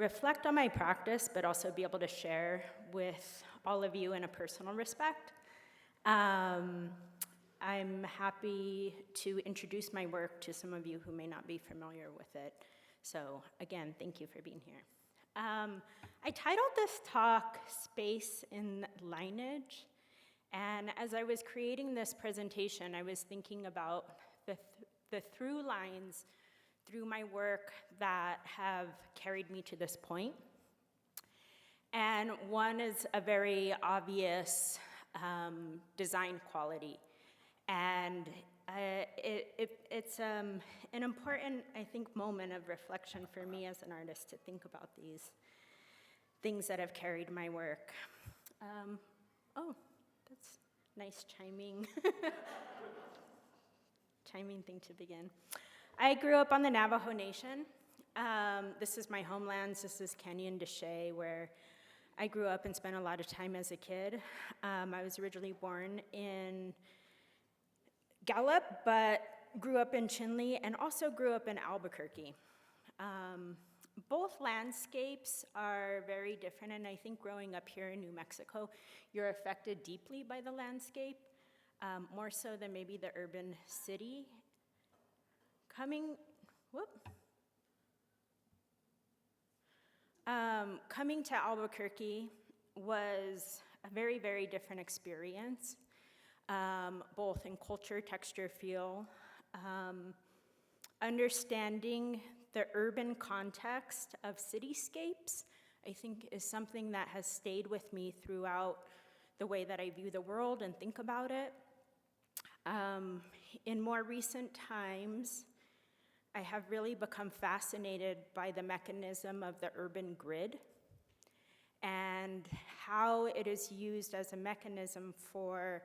reflect on my practice, but also be able to share with all of you in a personal respect. I'm happy to introduce my work to some of you who may not be familiar with it. So again, thank you for being here. I titled this talk Space in Lineage, and as I was creating this presentation, I was thinking about the through lines through my work that have carried me to this point. And one is a very obvious design quality. And it's an important, I think, moment of reflection for me as an artist to think about these things that have carried my work. Oh, that's nice chiming. Chiming thing to begin. I grew up on the Navajo Nation. This is my homeland. This is Canyon de Chelly, where I grew up and spent a lot of time as a kid. I was originally born in Gallup, but grew up in Chinle and also grew up in Albuquerque. Both landscapes are very different, and I think growing up here in New Mexico, you're affected deeply by the landscape, more so than maybe the urban city. Coming to Albuquerque was a very, very different experience, both in culture, texture, feel. Understanding the urban context of cityscapes, I think, is something that has stayed with me throughout the way that I view the world and think about it. In more recent times, I have really become fascinated by the mechanism of the urban grid and how it is used as a mechanism for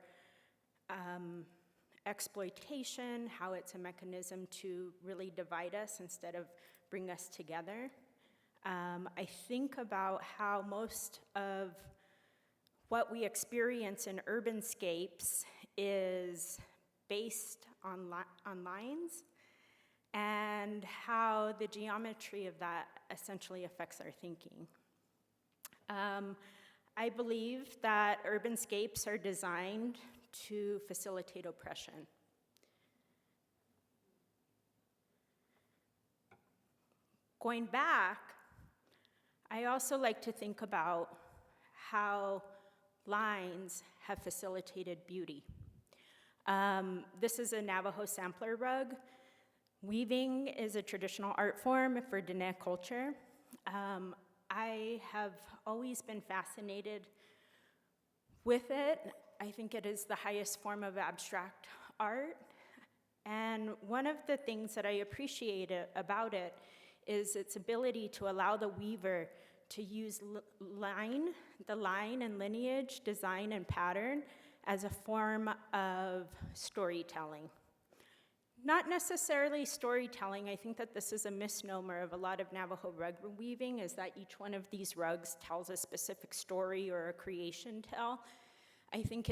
exploitation, how it's a mechanism to really divide us instead of bring us together. I think about how most of what we experience in urbanscapes is based on lines, and how the geometry of that essentially affects our thinking. I believe that urbanscapes are designed to facilitate oppression. Going back, I also like to think about how lines have facilitated beauty. This is a Navajo sampler rug. Weaving is a traditional art form for Diné culture. I have always been fascinated with it. I think it is the highest form of abstract art. And one of the things that I appreciate about it is its ability to allow the weaver to use the line and lineage, design and pattern as a form of storytelling. Not necessarily storytelling. I think that this is a misnomer of a lot of Navajo rug weaving, is that each one of these rugs tells a specific story or a creation tell. I think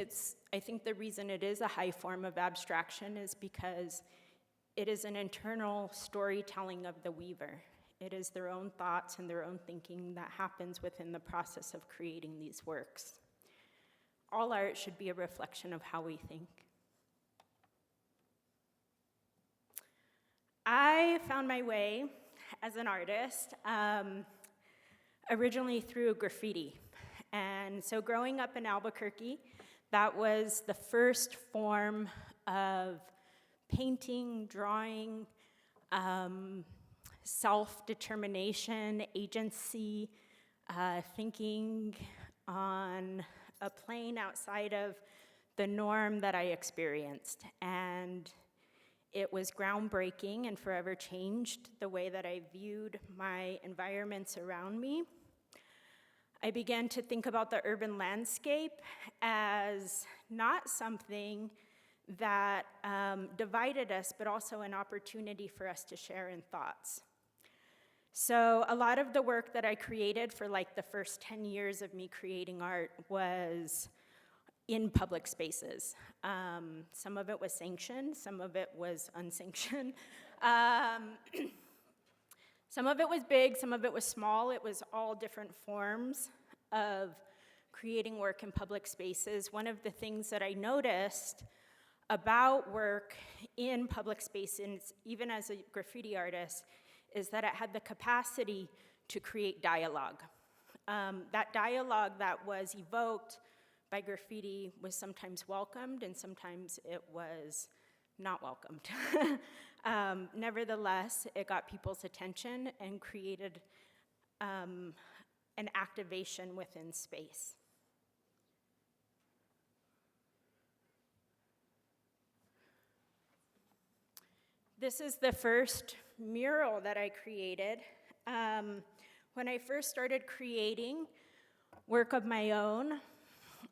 the reason it is a high form of abstraction is because it is an internal storytelling of the weaver. It is their own thoughts and their own thinking that happens within the process of creating these works. All art should be a reflection of how we think. I found my way as an artist originally through graffiti. And so growing up in Albuquerque, that was the first form of painting, drawing, self-determination, agency, thinking on a plane outside of the norm that I experienced. And it was groundbreaking and forever changed the way that I viewed my environments around me. I began to think about the urban landscape as not something that divided us, but also an opportunity for us to share in thoughts. So a lot of the work that I created for like the first 10 years of me creating art was in public spaces. Some of it was sanctioned, some of it was unsanctioned. Some of it was big, some of it was small. It was all different forms of creating work in public spaces. One of the things that I noticed about work in public spaces, even as a graffiti artist, is that it had the capacity to create dialogue. That dialogue that was evoked by graffiti was sometimes welcomed and sometimes it was not welcomed. Nevertheless, it got people's attention and created an activation within space. This is the first mural that I created. When I first started creating work of my own,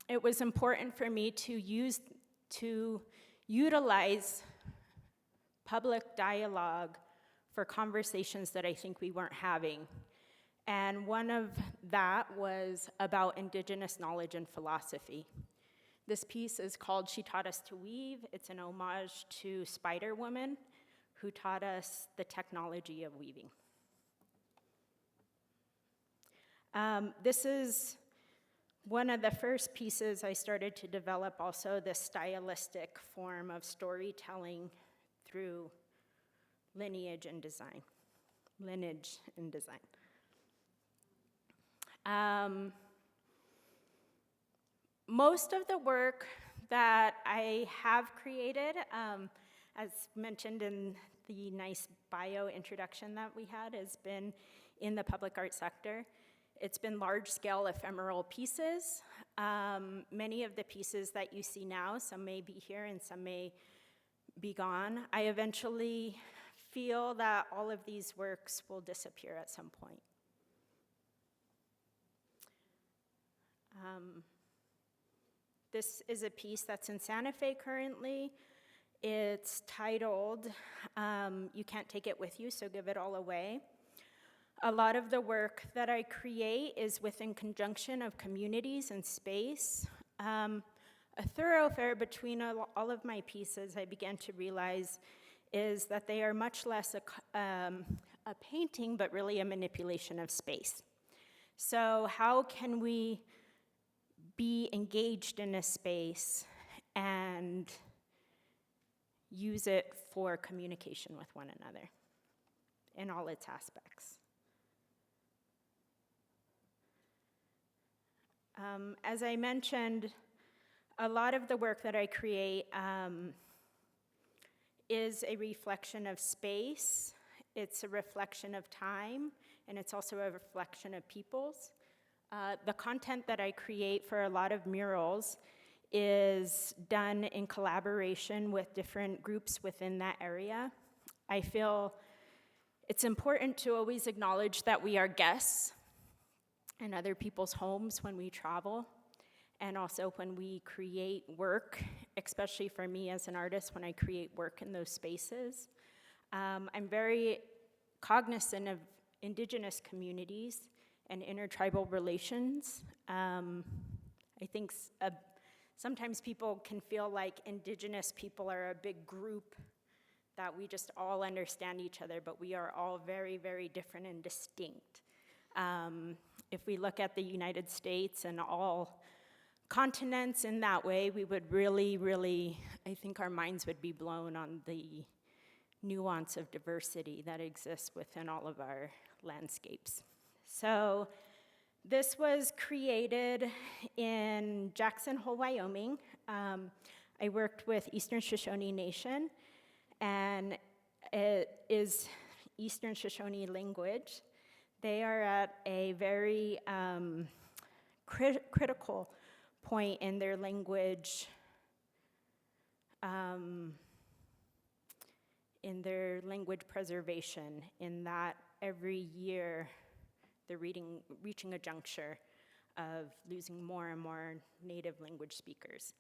it was important for me to utilize public dialogue for conversations that I think we weren't having. And one of that was about Indigenous knowledge and philosophy. This piece is called She Taught Us to Weave. It's an homage to Spider Woman, who taught us the technology of weaving. This is one of the first pieces I started to develop also this stylistic form of storytelling through lineage and design. Most of the work that I have created, as mentioned in the nice bio introduction that we had, has been in the public art sector. It's been large-scale ephemeral pieces. Many of the pieces that you see now, some may be here and some may be gone. I eventually feel that all of these works will disappear at some point. This is a piece that's in Santa Fe currently. It's titled, You Can't Take It With You, So Give It All Away. A lot of the work that I create is within conjunction of communities and space. A thoroughfare between all of my pieces, I began to realize, is that they are much less a painting, but really a manipulation of space. So how can we be engaged in a space and use it for communication with one another in all its aspects? As I mentioned, a lot of the work that I create is a reflection of space, it's a reflection of time, and it's also a reflection of peoples. The content that I create for a lot of murals is done in collaboration with different groups within that area. I feel it's important to always acknowledge that we are guests in other people's homes when we travel, and also when we create work, especially for me as an artist, when I create work in those spaces. I'm very cognizant of Indigenous communities and intertribal relations. I think sometimes people can feel like Indigenous people are a big group, that we just all understand each other, but we are all very, very different and distinct. If we look at the United States and all continents in that way, we would really, really, I think our minds would be blown on the nuance of diversity that exists within all of our landscapes. So this was created in Jackson Hole, Wyoming. I worked with Eastern Shoshone Nation, and it is Eastern Shoshone language. They are at a very critical point in their language, preservation, in that every year they're reaching a juncture of losing more and more native language speakers.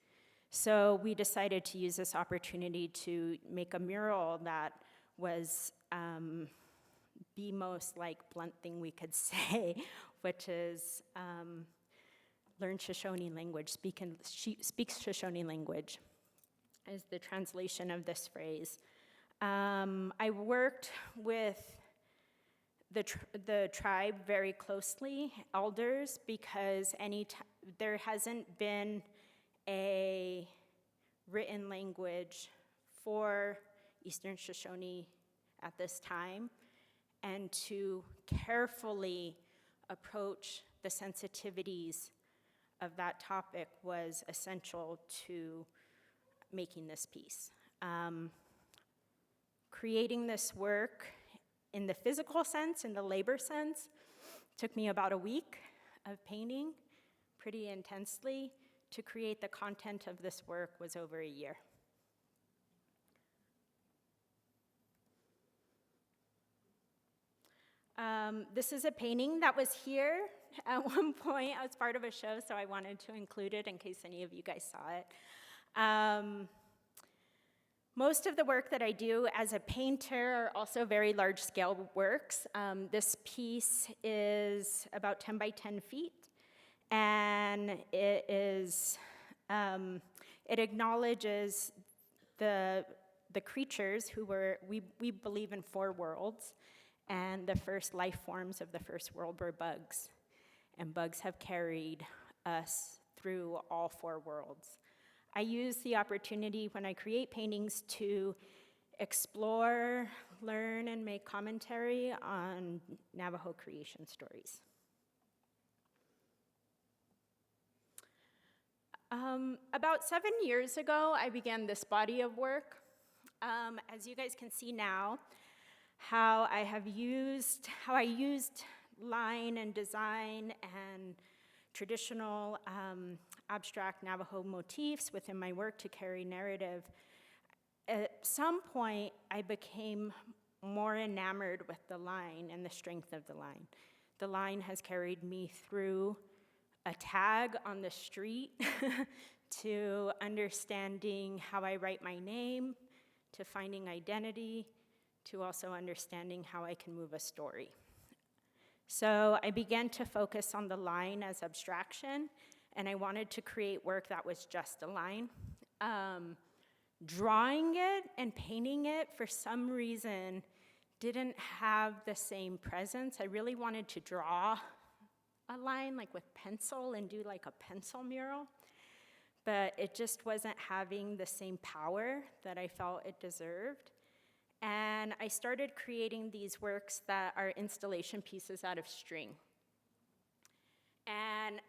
So we decided to use this opportunity to make a mural that was the most blunt thing we could say, which is learn Shoshone language, speaks Shoshone language, is the translation of this phrase. I worked with the tribe very closely, elders, because there hasn't been a written language for Eastern Shoshone at this time, and to carefully approach the sensitivities of that topic was essential to making this piece. Creating this work in the physical sense, in the labor sense, took me about a week of painting pretty intensely. To create the content of this work was over a year. This is a painting that was here at one point. I was part of a show, so I wanted to include it in case any of you guys saw it. Most of the work that I do as a painter are also very large-scale works. This piece is about 10 by 10 feet, and it acknowledges the creatures who we believe in 4 worlds, and the first life forms of the first world were bugs. And bugs have carried us through all 4 worlds. I use the opportunity when I create paintings to explore, learn, and make commentary on Navajo creation stories. About 7 years ago, I began this body of work. As you guys can see now, how I used line and design and traditional abstract Navajo motifs within my work to carry narrative. At some point, I became more enamored with the line and the strength of the line. The line has carried me through a tag on the street to understanding how I write my name, to finding identity, to also understanding how I can move a story. So I began to focus on the line as abstraction, and I wanted to create work that was just a line. Drawing it and painting it, for some reason, didn't have the same presence. I really wanted to draw a line like with pencil and do like a pencil mural, but it just wasn't having the same power that I felt it deserved. And I started creating these works that are installation pieces out of string. And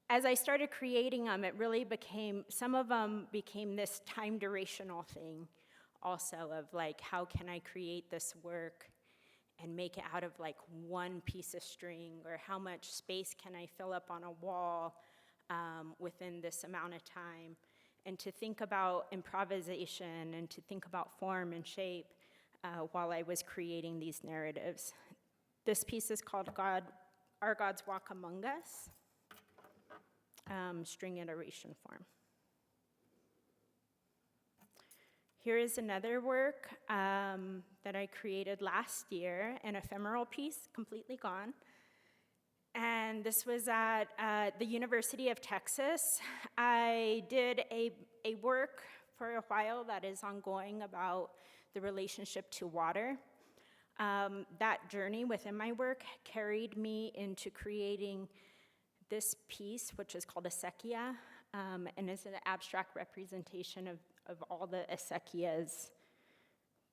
as I started creating them, it really some of them became this time durational thing also of like, how can I create this work and make it out of like one piece of string, or how much space can I fill up on a wall within this amount of time? And to think about improvisation and to think about form and shape while I was creating these narratives. This piece is called Our Gods Walk Among Us, string iteration form. Here is another work that I created last year, an ephemeral piece, completely gone. And this was at the University of Texas. I did a work for a while that is ongoing about the relationship to water. That journey within my work carried me into creating this piece, which is called a acequia, and is an abstract representation of all the acequias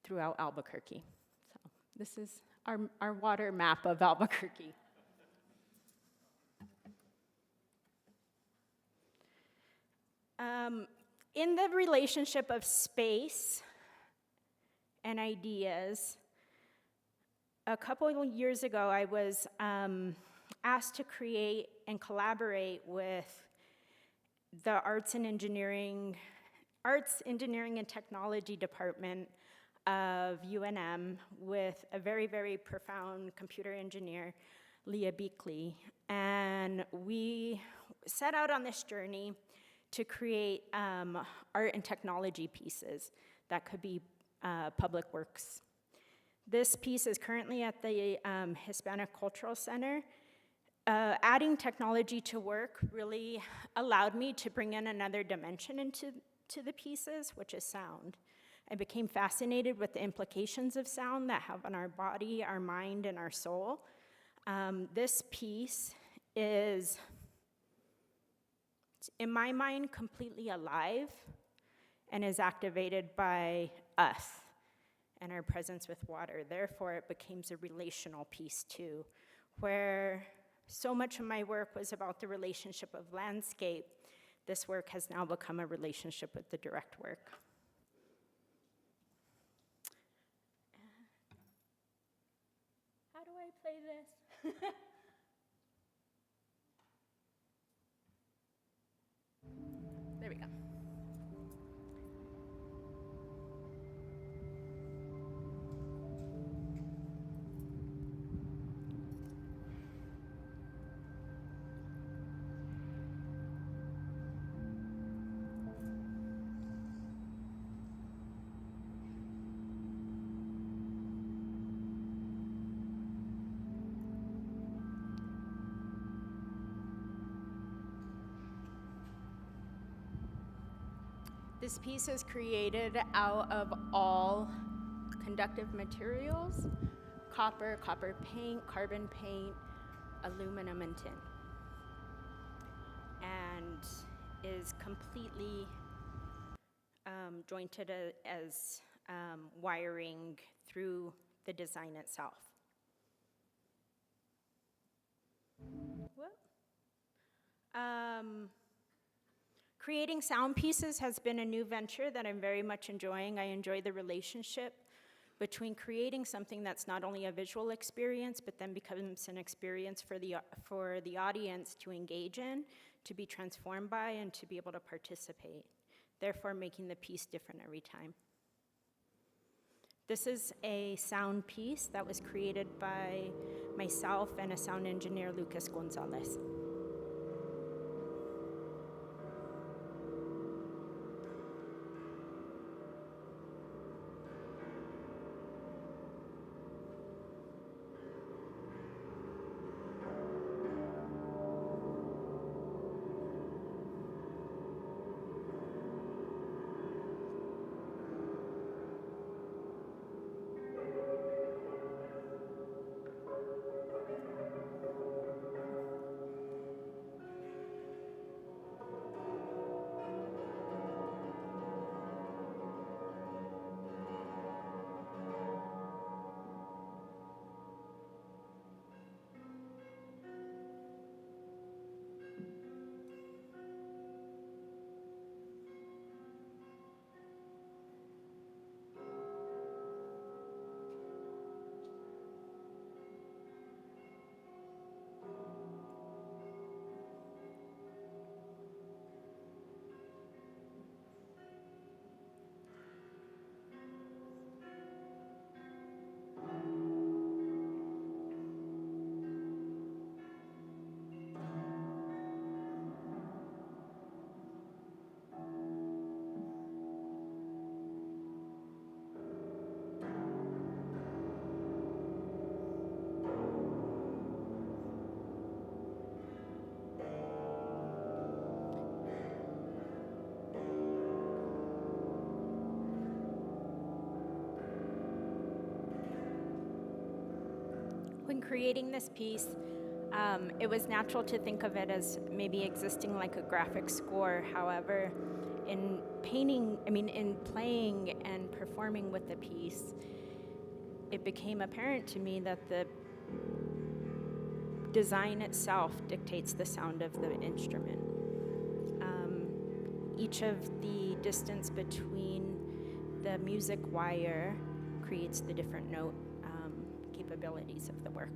throughout Albuquerque. So this is our water map of Albuquerque. In the relationship of space and ideas, a couple of years ago, I was asked to create and collaborate with the Arts, Engineering and Technology Department of UNM with a very, very profound computer engineer, Leah Beakley. And we set out on this journey to create art and technology pieces that could be public works. This piece is currently at the Hispanic Cultural Center. Adding technology to work really allowed me to bring in another dimension into the pieces, which is sound. I became fascinated with the implications of sound that have on our body, our mind, and our soul. This piece is, in my mind, completely alive and is activated by us and our presence with water. Therefore, it becomes a relational piece too, where so much of my work was about the relationship of landscape. This work has now become a relationship with the direct work. How do I play this? There we go. This piece is created out of all conductive materials: copper, copper paint, carbon paint, aluminum, and tin. And is completely jointed as wiring through the design itself. Creating sound pieces has been a new venture that I'm very much enjoying. I enjoy the relationship between creating something that's not only a visual experience, but then becomes an experience for the audience to engage in, to be transformed by, and to be able to participate, therefore making the piece different every time. This is a sound piece that was created by myself and a sound engineer, Lucas Gonzalez. When creating this piece, it was natural to think of it as maybe existing like a graphic score. However, in playing and performing with the piece, it became apparent to me that the design itself dictates the sound of the instrument. Each of the distance between the music wire creates the different note capabilities of the work.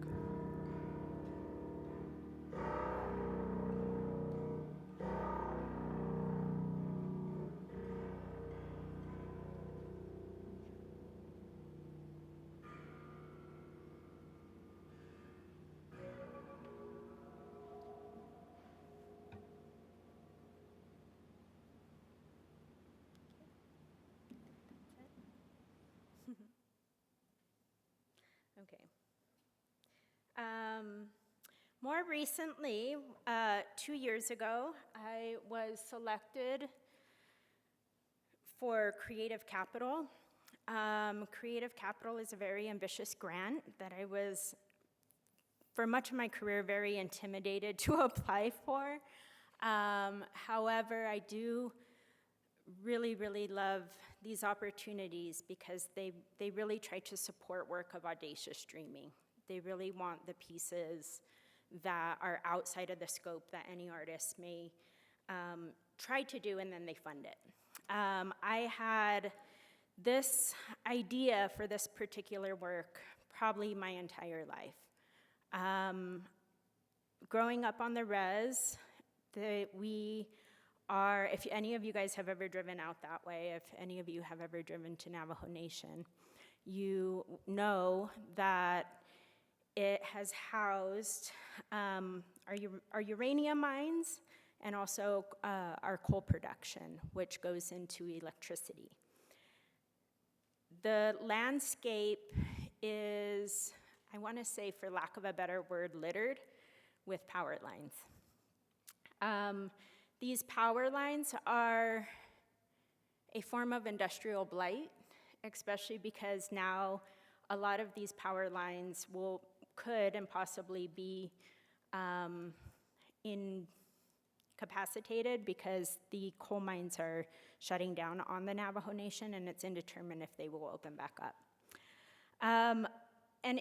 Okay. More recently, 2 years ago, I was selected for Creative Capital Creative Capital is a very ambitious grant that I was, for much of my career, very intimidated to apply for. However, I do really, really love these opportunities because they really try to support work of audacious dreaming. They really want the pieces that are outside of the scope that any artist may try to do, and then they fund it. I had this idea for this particular work probably my entire life. Growing up on the res, we are, if any of you guys have ever driven out that way, if any of you have ever driven to Navajo Nation, you know that it has housed our uranium mines and also our coal production, which goes into electricity. The landscape is, I want to say, for lack of a better word, littered with power lines. These power lines are a form of industrial blight, especially because now a lot of these power lines could and possibly be incapacitated because the coal mines are shutting down on the Navajo Nation, and it's indeterminate if they will open back up. An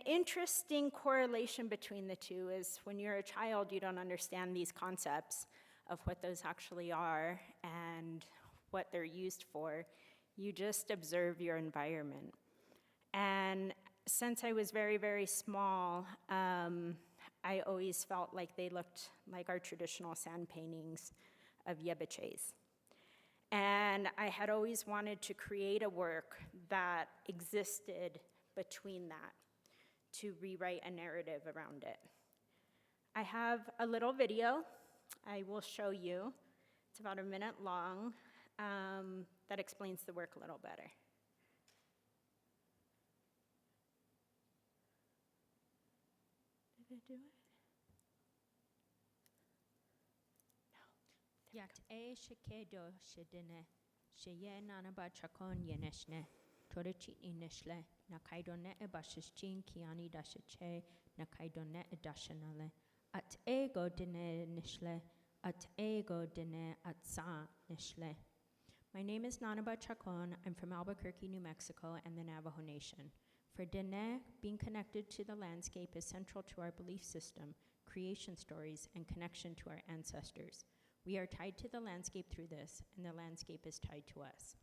interesting correlation between the two is when you're a child, you don't understand these concepts of what those actually are and what they're used for. You just observe your environment. And since I was very, very small, I always felt like they looked like our traditional sand paintings of yebiches. And I had always wanted to create a work that existed between that, to rewrite a narrative around it. I have a little video I will show you. It's about a minute long, that explains the work a little better. Did it do it? No. Yat e shikedo shidine, shiye Nanibah Chacon yeneshne, torechitni nishle, nakaidone e bashishchin kiani dashiche, nakaidone e dashanale, at ego dine nishle, at ego dine at sa nishle. My name is Nanibah Chacon. I'm from Albuquerque, New Mexico, and the Navajo Nation. For Diné, being connected to the landscape is central to our belief system, creation stories, and connection to our ancestors. We are tied to the landscape through this, and the landscape is tied to us.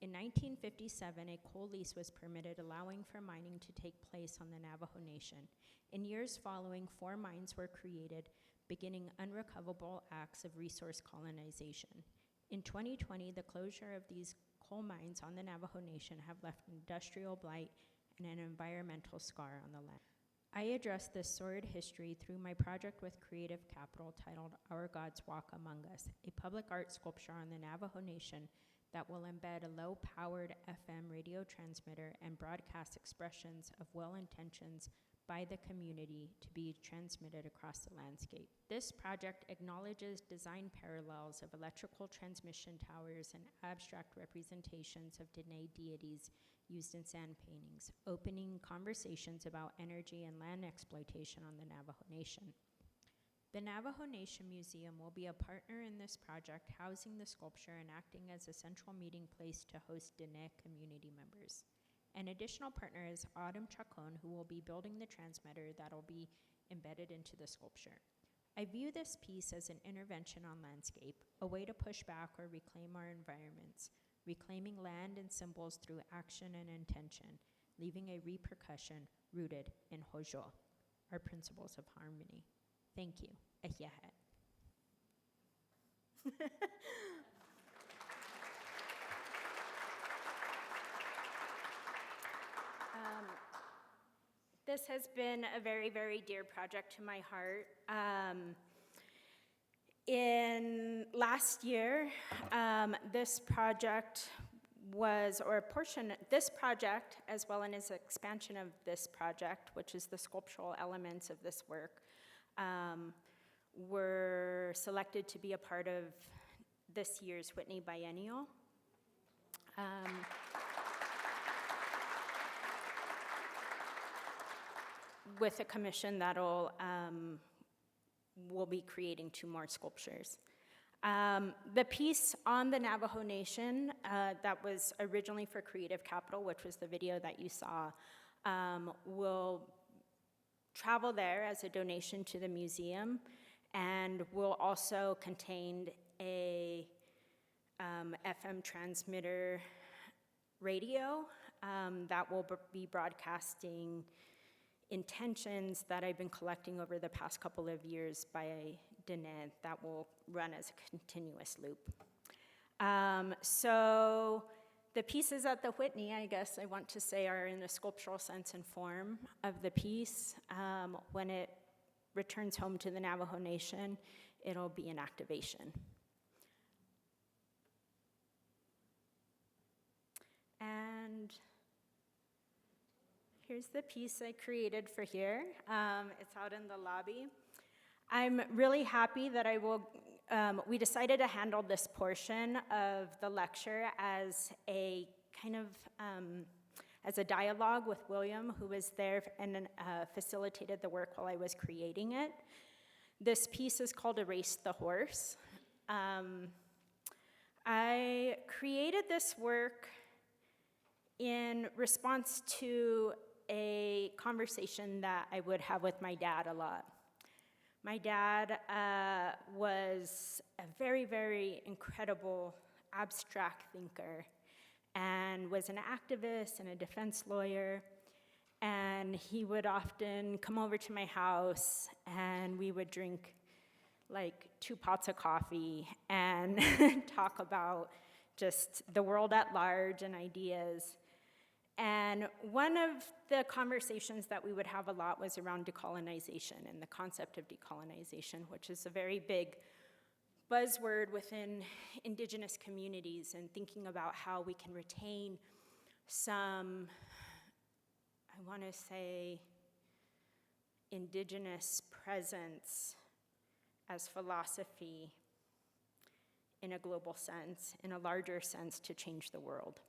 In 1957, a coal lease was permitted, allowing for mining to take place on the Navajo Nation. In years following, 4 mines were created, beginning unrecoverable acts of resource colonization. In 2020, the closure of these coal mines on the Navajo Nation have left industrial blight and an environmental scar on the land. I address this sordid history through my project with Creative Capital titled Our Gods Walk Among Us, a public art sculpture on the Navajo Nation that will embed a low-powered FM radio transmitter and broadcast expressions of well-intentions by the community to be transmitted across the landscape. This project acknowledges design parallels of electrical transmission towers and abstract representations of Diné deities used in sand paintings, opening conversations about energy and land exploitation on the Navajo Nation. The Navajo Nation Museum will be a partner in this project, housing the sculpture and acting as a central meeting place to host Diné community members. An additional partner is Chacon, who will be building the transmitter that will be embedded into the sculpture. I view this piece as an intervention on landscape, a way to push back or reclaim our environments, reclaiming land and symbols through action and intention, leaving a repercussion rooted in Hojo, our principles of harmony. Thank you. Ehyahet. This has been a very, very dear project to my heart. In last year, this project this project, as well as expansion of this project, which is the sculptural elements of this work, were selected to be a part of this year's Whitney Biennial. with a commission that'll, we'll be creating 2 more sculptures. The piece on the Navajo Nation that was originally for Creative Capital, which was the video that you saw, will travel there as a donation to the museum, and will also contain a FM transmitter radio that will be broadcasting intentions that I've been collecting over the past couple of years by Diné that will run as a continuous loop. So the pieces at the Whitney, I guess I want to say, are in a sculptural sense and form of the piece. When it returns home to the Navajo Nation, it'll be an activation. And here's the piece I created for here. It's out in the lobby. I'm really happy that we decided to handle this portion of the lecture as a kind of, as a dialogue with William, who was there and facilitated the work while I was creating it. This piece is called Erase the Horse. I created this work in response to a conversation that I would have with my dad a lot. My dad was a very, very incredible abstract thinker and was an activist and a defense lawyer. And he would often come over to my house and we would drink like 2 pots of coffee and talk about just the world at large and ideas. And one of the conversations that we would have a lot was around decolonization and the concept of decolonization, which is a very big buzzword within Indigenous communities, and thinking about how we can retain some, I want to say, Indigenous presence as philosophy in a global sense, in a larger sense, to change the world.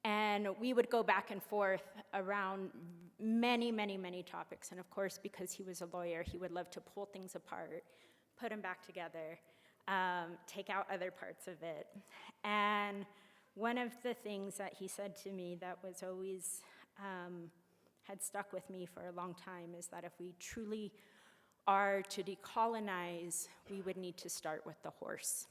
And we would go back and forth around many, many, many topics. And of course, because he was a lawyer, he would love to pull things apart, put them back together, take out other parts of it. And one of the things that he said to me that was always, had stuck with me for a long time, is that if we truly are to decolonize, we would need to start with the horse.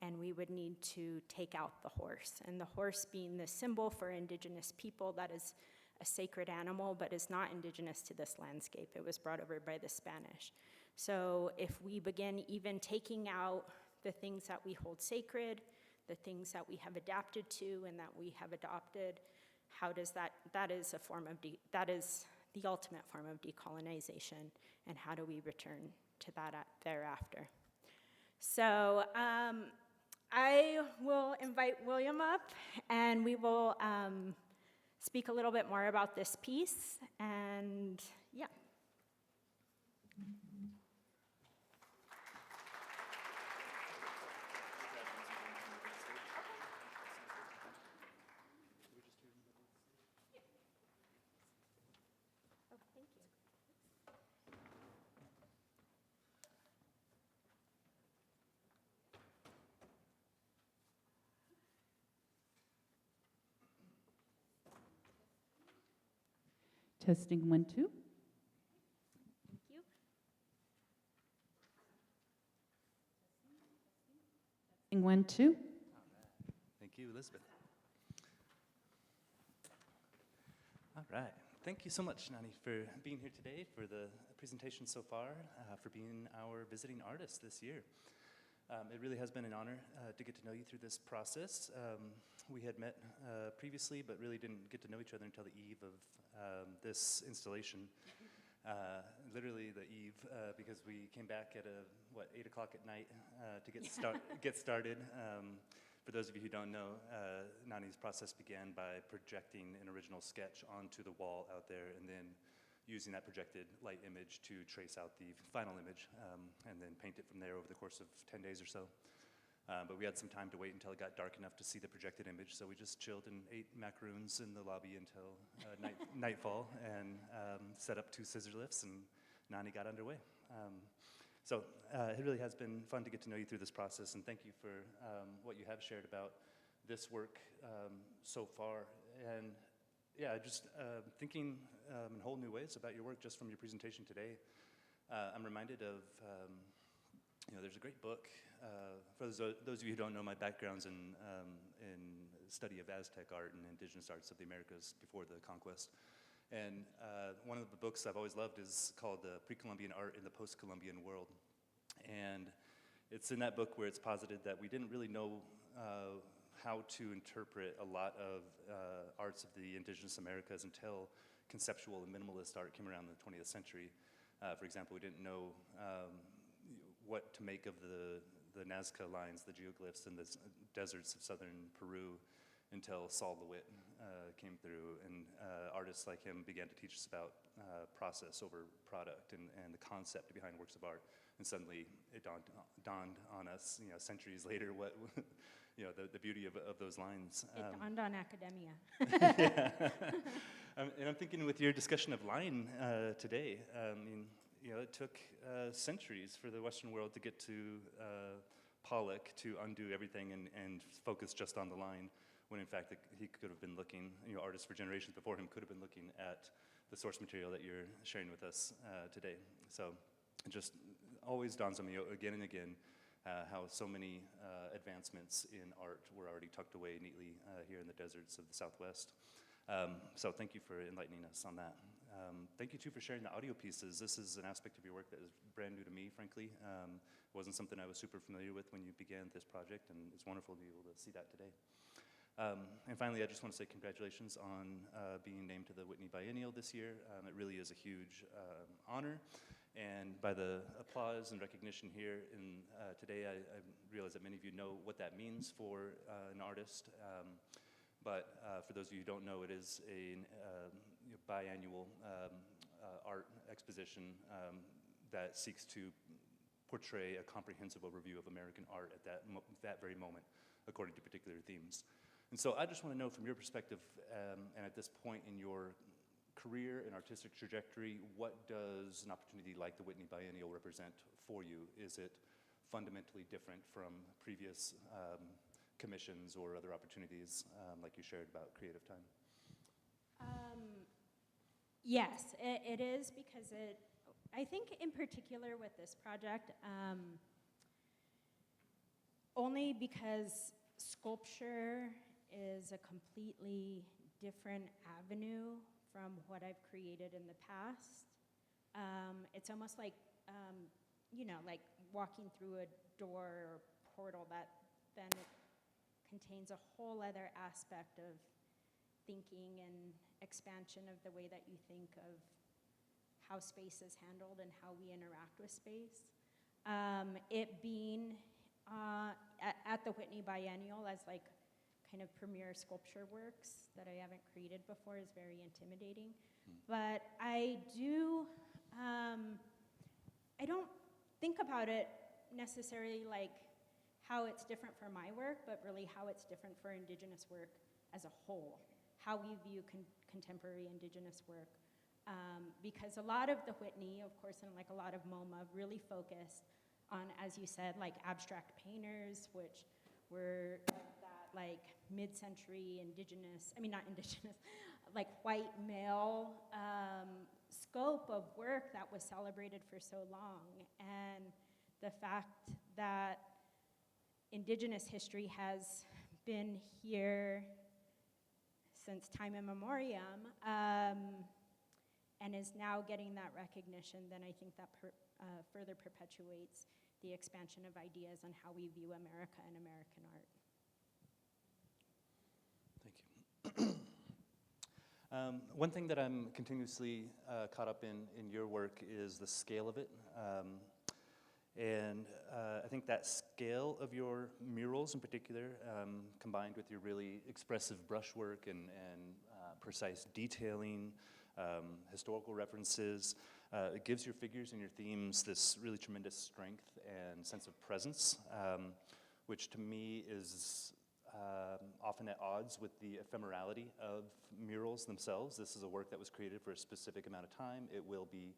And we would need to take out the horse. And the horse being the symbol for Indigenous people, that is a sacred animal, but is not indigenous to this landscape. It was brought over by the Spanish. So if we begin even taking out the things that we hold sacred, the things that we have adapted to and that we have adopted, how does that is a form of, that is the ultimate form of decolonization, and how do we return to that thereafter? So I will invite William up, and we will speak a little bit more about this piece, and yeah. Oh, thank you. Testing 1, 2. Thank you. Testing 1, 2. Thank you, Elizabeth. All right. Thank you so much, Nani, for being here today, for the presentation so far, for being our visiting artist this year. It really has been an honor to get to know you through this process. We had met previously, but really didn't get to know each other until the eve of this installation. Literally the eve, because we came back at 8 o'clock at night to get started. For those of you who don't know, Nani's process began by projecting an original sketch onto the wall out there, and then using that projected light image to trace out the final image, and then paint it from there over the course of 10 days or so. But we had some time to wait until it got dark enough to see the projected image, so we just chilled and ate macaroons in the lobby until nightfall, and set up 2 scissor lifts, and Nani got underway. So it really has been fun to get to know you through this process, and thank you for what you have shared about this work so far. And yeah, just thinking in whole new ways about your work just from your presentation today. I'm reminded of, there's a great book. For those of you who don't know, my background's in study of Aztec art and indigenous arts of the Americas before the conquest. And one of the books I've always loved is called Pre-Columbian Art in the Post-Columbian World. And it's in that book where it's posited that we didn't really know how to interpret a lot of arts of the indigenous Americas until conceptual and minimalist art came around in the 20th century. For example, we didn't know what to make of the Nazca lines, the geoglyphs in the deserts of southern Peru until Saul LeWitt came through, and artists like him began to teach us about process over product and the concept behind works of art. And suddenly it dawned on us, centuries later, what the beauty of those lines. It dawned on academia. Yeah. And I'm thinking with your discussion of line today, it took centuries for the Western world to get to Pollock to undo everything and focus just on the line, when in fact he could have been looking, artists for generations before him could have been looking at the source material that you're sharing with us today. So it just always dawns on me again and again how so many advancements in art were already tucked away neatly here in the deserts of the Southwest. So thank you for enlightening us on that. Thank you too for sharing the audio pieces. This is an aspect of your work that is brand new to me, frankly. Wasn't something I was super familiar with when you began this project, and it's wonderful to be able to see that today. And finally, I just want to say congratulations on being named to the Whitney Biennial this year. It really is a huge honor. And by the applause and recognition here today, I realize that many of you know what that means for an artist. But for those of you who don't know, it is a biannual art exposition that seeks to portray a comprehensive overview of American art at that very moment, according to particular themes. And so I just want to know from your perspective, and at this point in your career and artistic trajectory, what does an opportunity like the Whitney Biennial represent for you? Is it fundamentally different from previous commissions or other opportunities like you shared about Creative Time? Yes, it is, because I think in particular with this project, only because sculpture is a completely different avenue from what I've created in the past. It's almost like, like walking through a door or portal that then contains a whole other aspect of thinking and expansion of the way that you think of how space is handled and how we interact with space. It being at the Whitney Biennial as like kind of premier sculpture works that I haven't created before is very intimidating. But I don't think about it necessarily like how it's different for my work, but really how it's different for Indigenous work as a whole, how we view contemporary Indigenous work. Because a lot of the Whitney, of course, and like a lot of MoMA, really focused on, as you said, like abstract painters, which were that like mid-century like white male scope of work that was celebrated for so long. And the fact that Indigenous history has been here since time immemorial, and is now getting that recognition, then I think that further perpetuates the expansion of ideas on how we view America and American art. Thank you. One thing that I'm continuously caught up in your work is the scale of it. And I think that scale of your murals in particular, combined with your really expressive brushwork and precise detailing, historical references, it gives your figures and your themes this really tremendous strength and sense of presence, which to me is often at odds with the ephemerality of murals themselves. This is a work that was created for a specific amount of time. It will be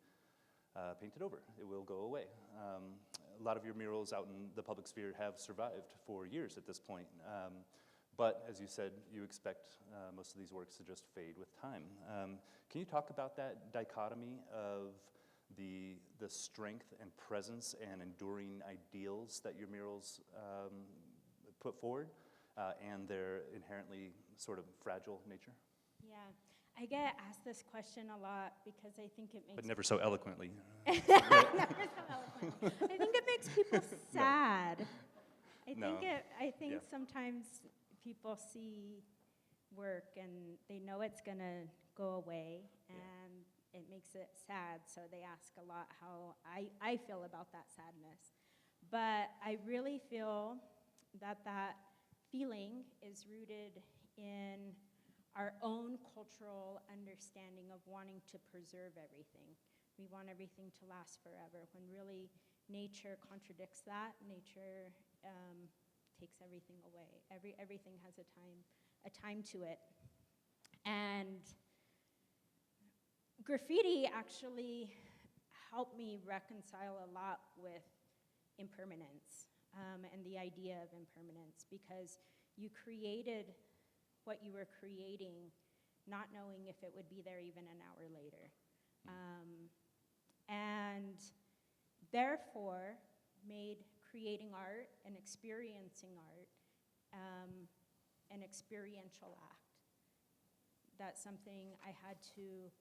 painted over. It will go away. A lot of your murals out in the public sphere have survived for years at this point. But as you said, you expect most of these works to just fade with time. Can you talk about that dichotomy of the strength and presence and enduring ideals that your murals put forward and their inherently sort of fragile nature? Yeah, I get asked this question a lot because I think it makes... But never so eloquently. Never so eloquent. I think it makes people sad. I think sometimes people see work and they know it's gonna go away, and it makes it sad, so they ask a lot how I feel about that sadness. But I really feel that feeling is rooted in our own cultural understanding of wanting to preserve everything. We want everything to last forever, when really nature contradicts that. Nature takes everything away. Everything has a time to it. And graffiti actually helped me reconcile a lot with impermanence and the idea of impermanence, because you created what you were creating not knowing if it would be there even an hour later. And therefore made creating art and experiencing art an experiential act. That's something I had to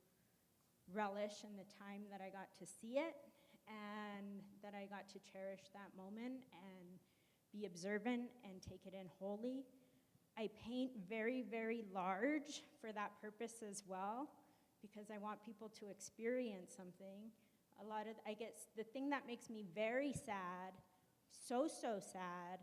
relish in the time that I got to see it, and that I got to cherish that moment and be observant and take it in wholly. I paint very, very large for that purpose as well, because I want people to experience something. The thing that makes me very sad, so sad,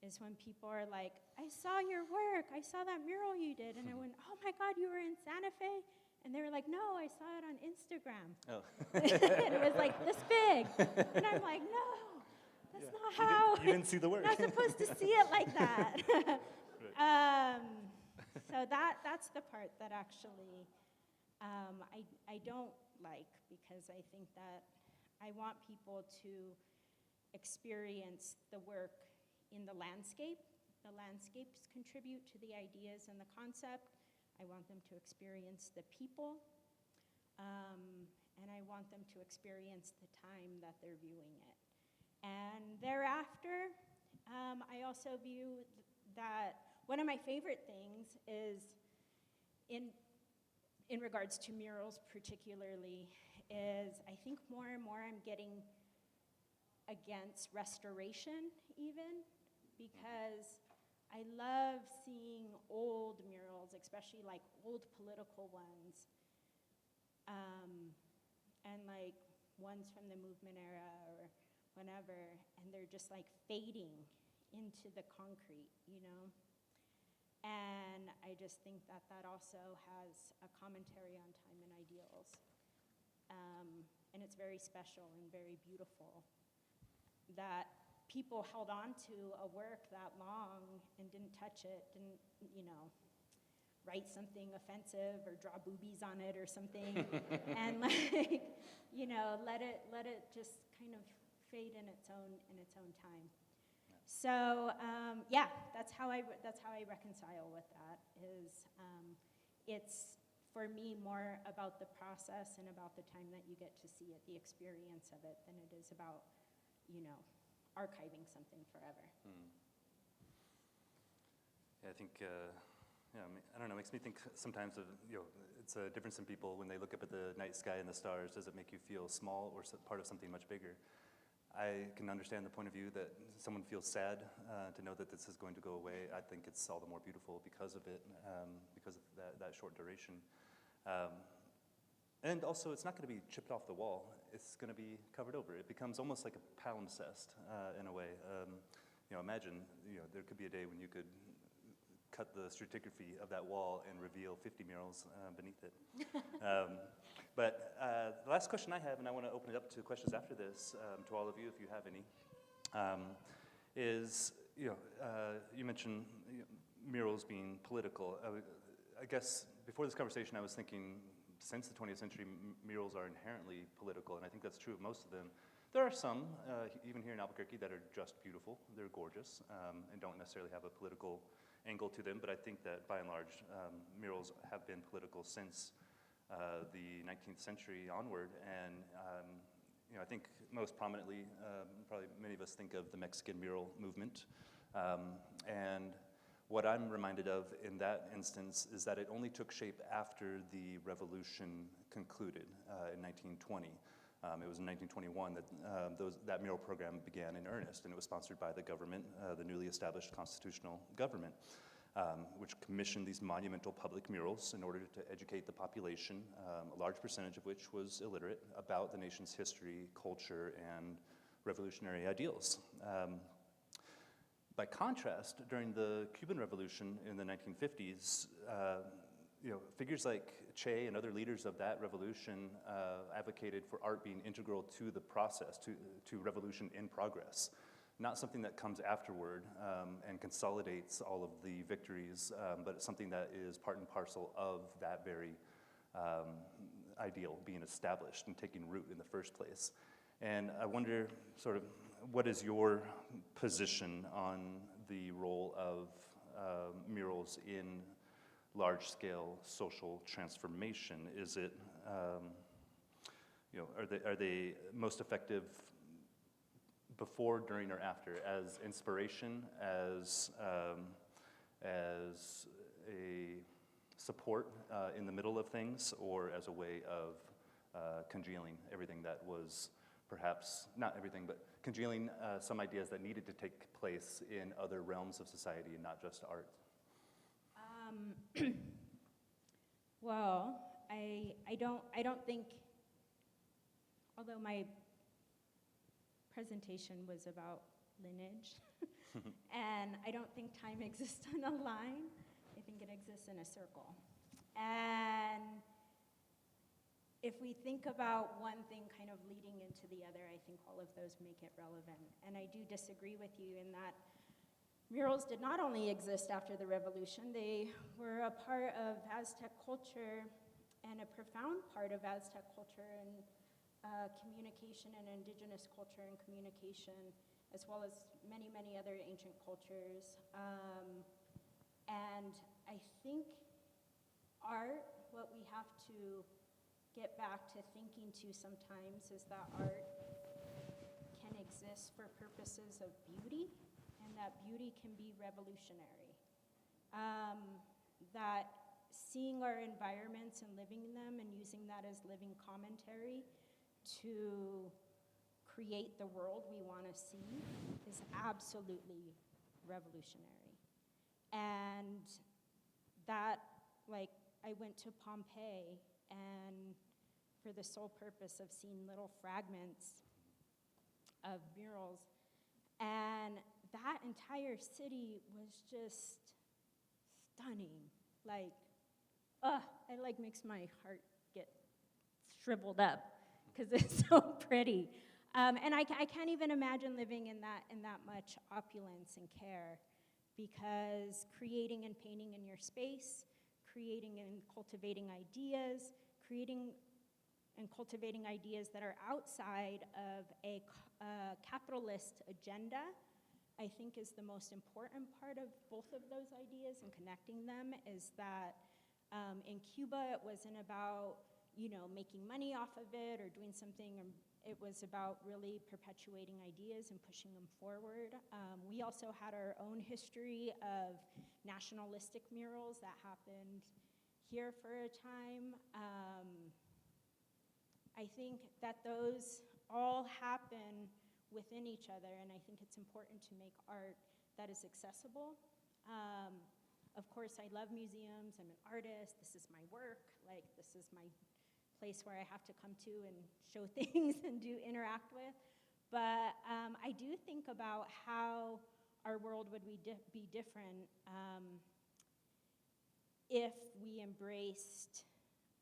is when people are like, I saw your work, I saw that mural you did, and I went, oh my God, you were in Santa Fe? And they were like, no, I saw it on Instagram. Oh. And it was like this big. And I'm like, no, that's not how. You didn't see the work. You're not supposed to see it like that. So that's the part that actually I don't like, because I think that I want people to experience the work in the landscape. The landscapes contribute to the ideas and the concept. I want them to experience the people, and I want them to experience the time that they're viewing it. And thereafter, I also view that one of my favorite things is, in regards to murals particularly, is I think more and more I'm getting against restoration even, because I love seeing old murals, especially like old political ones, and like ones from the movement era or whenever, and they're just like fading into the concrete, you know? And I just think that also has a commentary on time and ideals. And it's very special and very beautiful that people held on to a work that long and didn't touch it, didn't, write something offensive or draw boobies on it or something, and like, let it just kind of fade in its own time. So that's how I reconcile with that. It's for me more about the process and about the time that you get to see it, the experience of it, than it is about archiving something forever. Yeah, I think, I don't know, it makes me think sometimes of, it's a difference in people when they look up at the night sky and the stars. Does it make you feel small or part of something much bigger? I can understand the point of view that someone feels sad to know that this is going to go away. I think it's all the more beautiful because of it, because of that short duration. And also, it's not going to be chipped off the wall. It's going to be covered over. It becomes almost like a palimpsest in a way. Imagine, there could be a day when you could cut the stratigraphy of that wall and reveal 50 murals beneath it. But the last question I have, and I want to open it up to questions after this, to all of you if you have any, is you mentioned murals being political. I guess before this conversation, I was thinking since the 20th century, murals are inherently political, and I think that's true of most of them. There are some, even here in Albuquerque, that are just beautiful. They're gorgeous and don't necessarily have a political angle to them, but I think that by and large, murals have been political since the 19th century onward, and I think most prominently, probably many of us think of the Mexican mural movement, and what I'm reminded of in that instance is that it only took shape after the revolution concluded in 1920. It was in 1921 that that mural program began in earnest, and it was sponsored by the government, the newly established constitutional government, which commissioned these monumental public murals in order to educate the population, a large percentage of which was illiterate, about the nation's history, culture, and revolutionary ideals. By contrast, during the Cuban Revolution in the 1950s, figures like Che and other leaders of that revolution advocated for art being integral to the process, to revolution in progress. Not something that comes afterward and consolidates all of the victories, but something that is part and parcel of that very ideal being established and taking root in the first place. And I wonder, sort of, what is your position on the role of murals in large-scale social transformation? Is it, are they most effective before, during, or after, as inspiration, as a support in the middle of things, or as a way of congealing everything that was perhaps, not everything, but congealing some ideas that needed to take place in other realms of society and not just art? Well, I don't think, although my presentation was about lineage, and I don't think time exists on a line. I think it exists in a circle. And if we think about one thing kind of leading into the other, I think all of those make it relevant. And I do disagree with you in that murals did not only exist after the revolution, they were a part of Aztec culture and a profound part of Aztec culture and communication and indigenous culture and communication, as well as many, many other ancient cultures. And I think art, what we have to get back to thinking to sometimes is that art can exist for purposes of beauty, and that beauty can be revolutionary. That seeing our environments and living in them and using that as living commentary to create the world we want to see is absolutely revolutionary. And that, like, I went to Pompeii and for the sole purpose of seeing little fragments of murals, and that entire city was just stunning. Like, it like makes my heart get shriveled up because it's so pretty. And I can't even imagine living in that much opulence and care, because creating and painting in your space, creating and cultivating ideas, creating and cultivating ideas that are outside of a capitalist agenda, I think is the most important part of both of those ideas, and connecting them is that in Cuba it wasn't about making money off of it or doing something. It was about really perpetuating ideas and pushing them forward. We also had our own history of nationalistic murals that happened here for a time. I think that those all happen within each other, and I think it's important to make art that is accessible. Of course, I love museums. I'm an artist. This is my work. Like, this is my place where I have to come to and show things and interact with. But I do think about how our world would be different if we embraced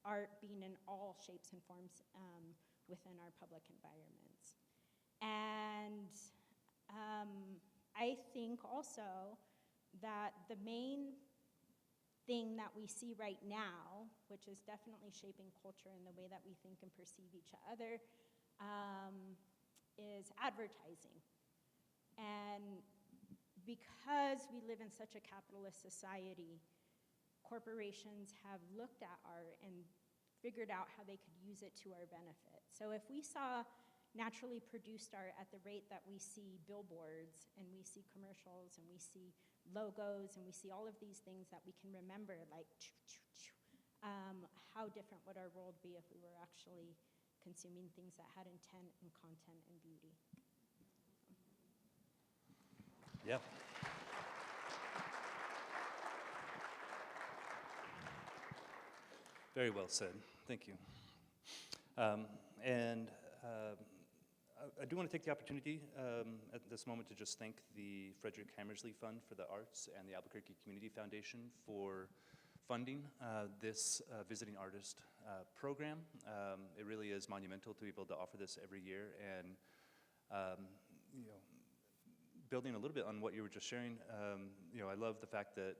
art being in all shapes and forms within our public environments. And I think also that the main thing that we see right now, which is definitely shaping culture in the way that we think and perceive each other, is advertising. And because we live in such a capitalist society, corporations have looked at art and figured out how they could use it to our benefit. So if we saw naturally produced art at the rate that we see billboards and we see commercials and we see logos and we see all of these things that we can remember, like how different would our world be if we were actually consuming things that had intent and content and beauty? Yeah. Very well said. Thank you. I do want to take the opportunity at this moment to just thank the Frederick Hammersley Fund for the Arts and the Albuquerque Community Foundation for funding this visiting artist program. It really is monumental to be able to offer this every year, and you know, building a little bit on what you were just sharing, you know, I love the fact that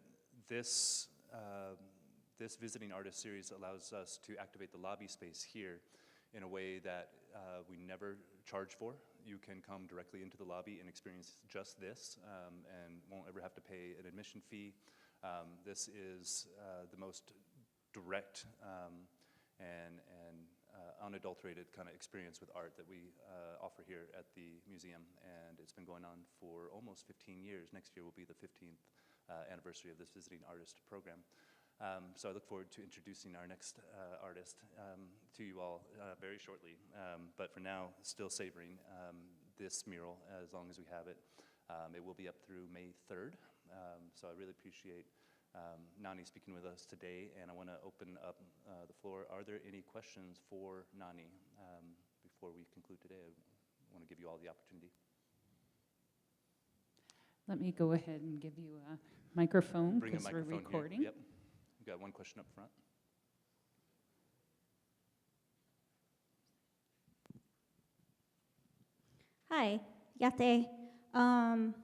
this this visiting artist series allows us to activate the lobby space here in a way that we never charge for. You can come directly into the lobby and experience just this and won't ever have to pay an admission fee. This is the most direct and unadulterated kind of experience with art that we offer here at the museum, and it's been going on for almost 15 years. Next year will be the 15th anniversary of this visiting artist program. So I look forward to introducing our next artist to you all very shortly. But for now, still savoring this mural as long as we have it. It will be up through May 3rd. So I really appreciate Nani speaking with us today, and I want to open up the floor. Are there any questions for Nani before we conclude today? I want to give you all the opportunity. Let me go ahead and give you a microphone Bring a because we're microphone recording. here. Yep. We've got one question up front. Hi, Yate. I'm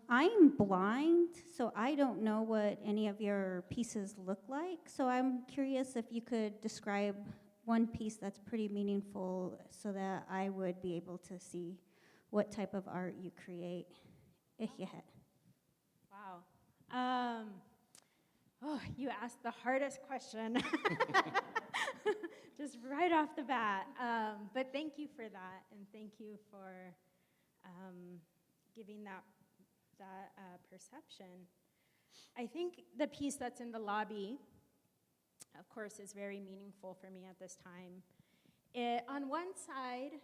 blind, so I don't know what any of your pieces look like. So I'm curious if you could describe one piece that's pretty meaningful so that I would be able to see what type of art you create, if you had. Wow. Oh, you asked the hardest question. Just right off the bat. But thank you for that, and thank you for giving that perception. I think the piece that's in the lobby, of course, is very meaningful for me at this time. On one side,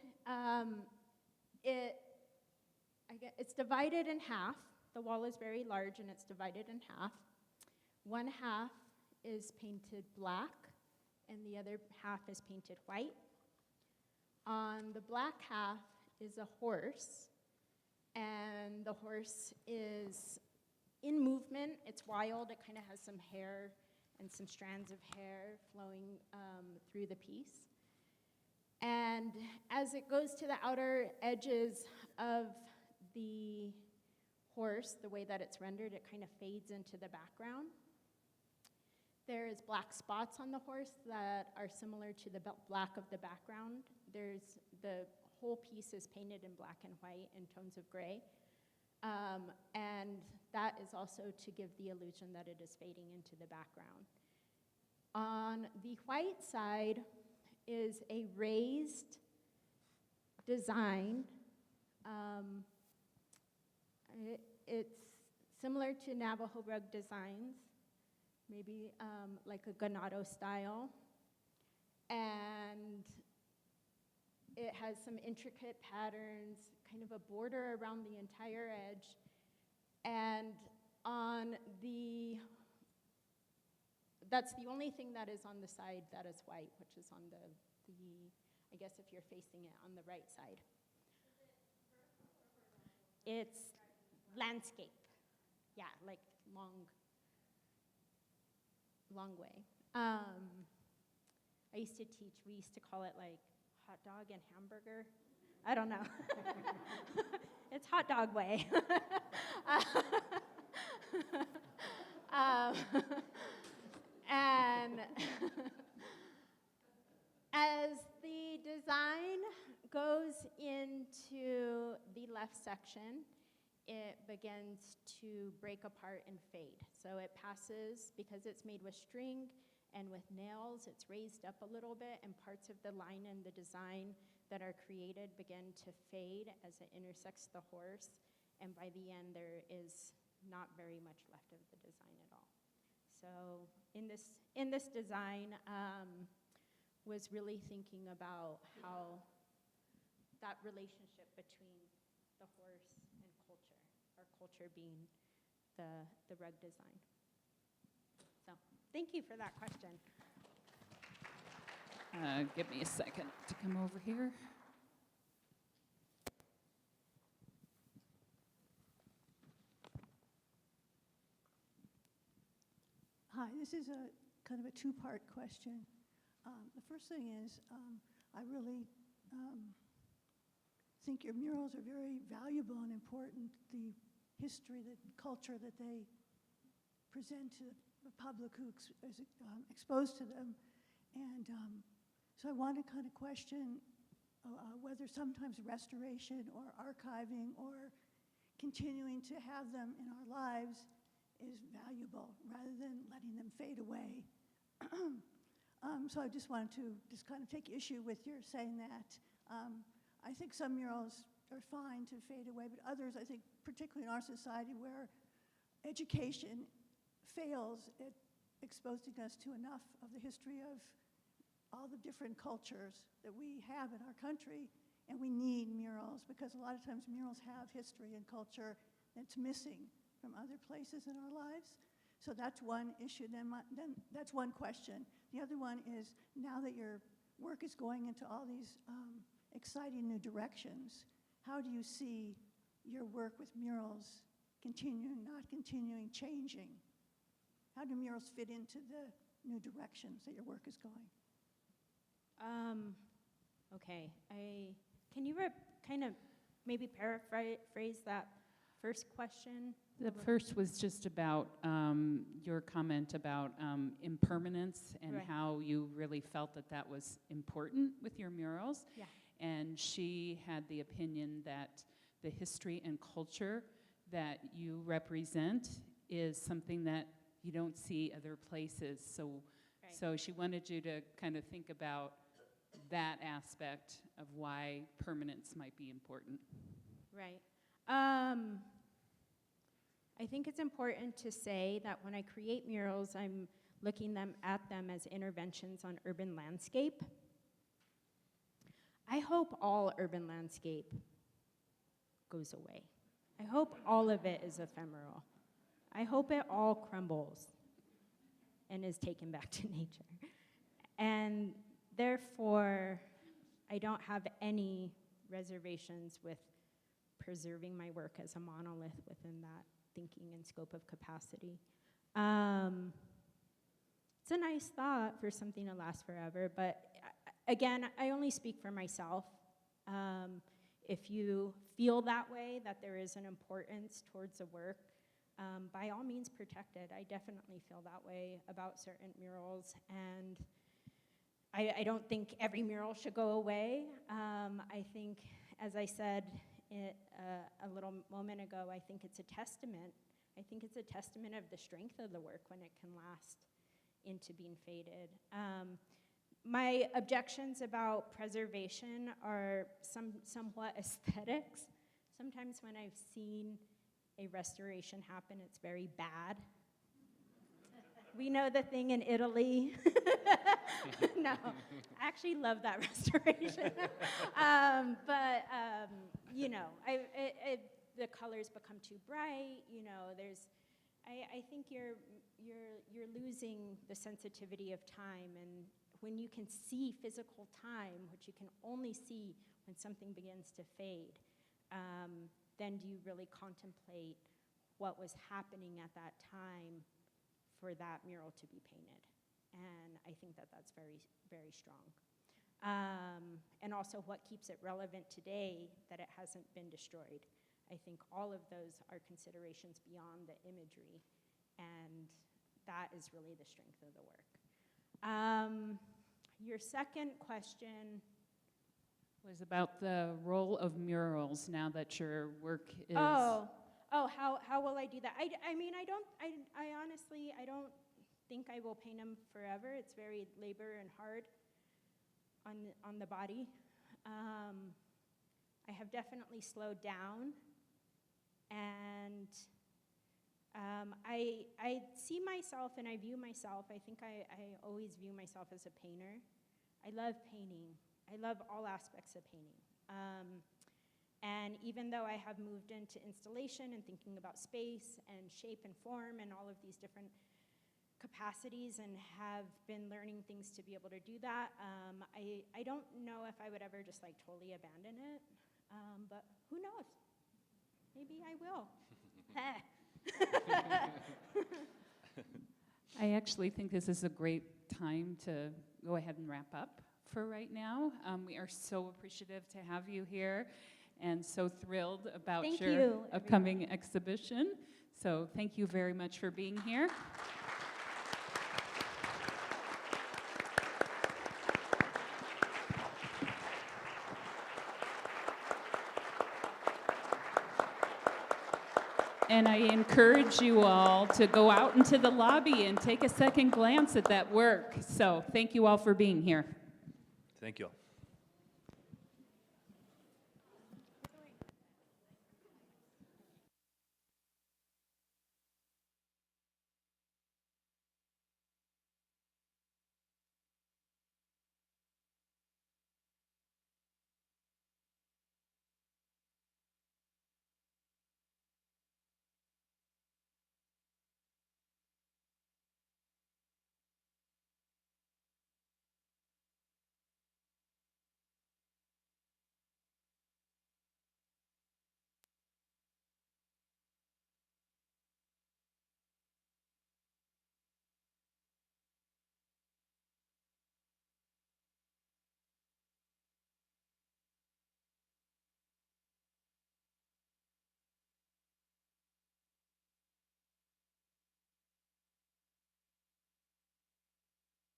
it's divided in half. The wall is very large, and it's divided in half. One half is painted black, and the other half is painted white. On the black half is a horse, and the horse is in movement. It's wild. It kind of has some hair and some strands of hair flowing through the piece. And as it goes to the outer edges of the horse, the way that it's rendered, it kind of fades into the background. There's black spots on the horse that are similar to the black of the background. The whole piece is painted in black and white in tones of gray. And that is also to give the illusion that it is fading into the background. On the white side is a raised design. It's similar to Navajo rug designs, maybe like a ganado style. And it has some intricate patterns, kind of a border around the entire edge. And that's the only thing that is on the side that is white, which is on the I guess if you're facing it on the right side. It's landscape. Yeah, like long way. I used to teach, we used to call it like hot dog and hamburger, I don't know. It's hot dog way. um, and as the design goes into the left section, it begins to break apart and fade. So it passes, because it's made with string and with nails, it's raised up a little bit, and parts of the line and the design that are created begin to fade as it intersects the horse, and by the end there is not very much left of the design at all. So in this design, was really thinking about how that relationship between the horse and culture, our culture being the rug design. So thank you for that question. Give me a second to come over here. Hi, this is a kind of a two-part question. The first thing is, I really think your murals are very valuable and important, the history, the culture that they present to the public who is exposed to them. And so I want to kind of question whether sometimes restoration or archiving or continuing to have them in our lives is valuable rather than letting them fade away. So I just wanted to just kind of take issue with your saying that. I think some murals are fine to fade away, but others, I think, particularly in our society where education fails at exposing us to enough of the history of all the different cultures that we have in our country, and we need murals because a lot of times murals have history and culture that's missing from other places in our lives. So that's one issue. Then that's one question. The other one is, now that your work is going into all these exciting new directions, how do you see your work with murals continuing, not continuing, changing? How do murals fit into the new directions that your work is going? Okay, can you kind of maybe paraphrase that first question? The first was just about your comment about impermanence and Right. how you really felt that that was important with your murals. Yeah. And she had the opinion that the history and culture that you represent is something that you don't see other places. So, Right. so she wanted you to kind of think about that aspect of why permanence might be important. Right. I think it's important to say that when I create murals, I'm looking at them as interventions on urban landscape. I hope all urban landscape goes away. I hope all of it is ephemeral. I hope it all crumbles and is taken back to nature. And therefore, I don't have any reservations with preserving my work as a monolith within that thinking and scope of capacity. It's a nice thought for something to last forever, but again, I only speak for myself. If you feel that way, that there is an importance towards the work, by all means protect it. I definitely feel that way about certain murals, and I don't think every mural should go away. I think, as I said a little moment ago, I think it's a testament. I think it's a testament of the strength of the work when it can last into being faded. My objections about preservation are somewhat aesthetics. Sometimes when I've seen a restoration happen, it's very bad. We know the thing in Italy. No, I actually love that restoration. But you know, the colors become too bright. You know, I think you're losing the sensitivity of time, and when you can see physical time, which you can only see when something begins to fade, then do you really contemplate what was happening at that time for that mural to be painted? And I think that that's very, very strong. and also what keeps it relevant today that it hasn't been destroyed. I think all of those are considerations beyond the imagery, and that is really the strength of the work. Your second question. Was about the role of murals now that your work is... How will I do that? I mean, I honestly, I don't think I will paint them forever. It's very labor and hard on the body. I have definitely slowed down, and I see myself and I view myself, I think I always view myself as a painter. I love painting. I love all aspects of painting. And even though I have moved into installation and thinking about space and shape and form and all of these different capacities and have been learning things to be able to do that, I don't know if I would ever just like totally abandon it, but who knows? Maybe I will. I actually think this is a great time to go ahead and wrap up for right now. We are so appreciative to have you here and so thrilled about Thank your you, upcoming exhibition. So thank you very much for being here. And I encourage you all to go out into the lobby and take a second glance at that work. So thank you all for being here. Thank you all.